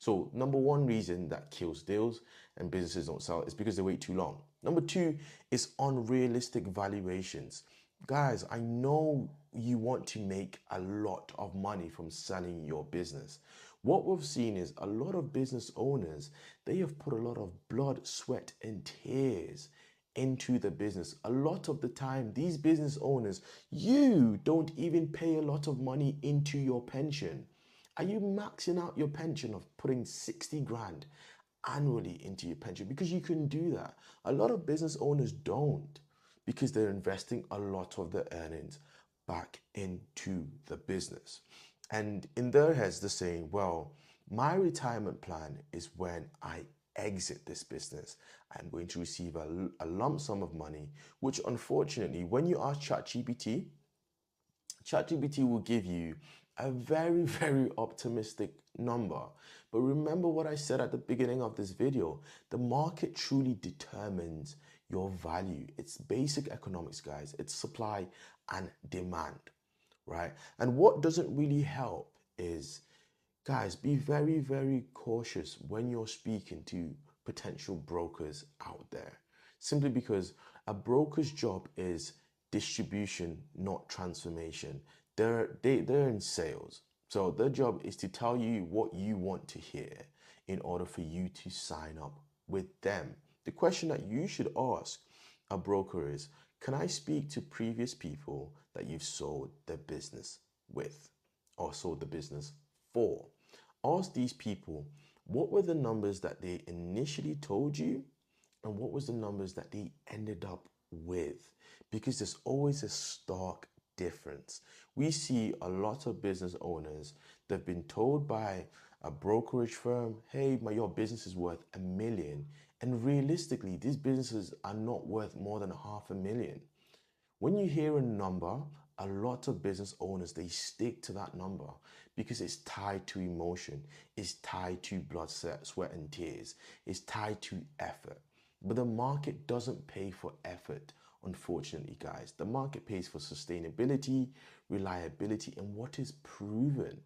So number one reason that kills deals and businesses don't sell is because they wait too long. Number two is unrealistic valuations. Guys, I know you want to make a lot of money from selling your business. What we've seen is a lot of business owners, they have put a lot of blood, sweat, and tears into the business. A lot of the time, these business owners, you don't even pay a lot of money into your pension. Are you maxing out your pension of putting 60 grand annually into your pension? Because you can do that. A lot of business owners don't because they're investing a lot of their earnings back into the business. And in their heads, they're saying, well, my retirement plan is when I exit this business. I'm going to receive a lump sum of money, which unfortunately, when you ask ChatGPT will give you a very, very optimistic number. But remember what I said at the beginning of this video, the market truly determines your value. It's basic economics, guys. It's supply and demand, right? And what doesn't really help is, guys, be very, very cautious when you're speaking to potential brokers out there. Simply because broker's job is distribution, not transformation. They're in sales. So their job is to tell you what you want to hear in order for you to sign up with them. The question that you should ask a broker is, can I speak to previous people that you've sold their business with or sold the business for? Ask these people, what were the numbers that they initially told you and what was the numbers that they ended up with? Because there's always a stark difference. We see a lot of business owners, they've been told by a brokerage firm, hey, your business is worth $1 million. And realistically, these businesses are not worth more than $500,000. When you hear a number, a lot of business owners, they stick to that number because it's tied to emotion, it's tied to blood, sweat, and tears, it's tied to effort. But the market doesn't pay for effort, unfortunately, guys. The market pays for sustainability, reliability, and what is proven.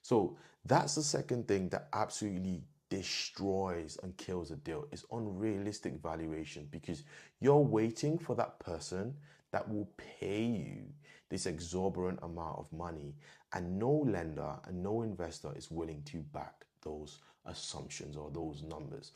So that's the second thing that absolutely destroys and kills a deal is unrealistic valuation, because you're waiting for that person that will pay you this exorbitant amount of money, and no lender and no investor is willing to back those assumptions or those numbers.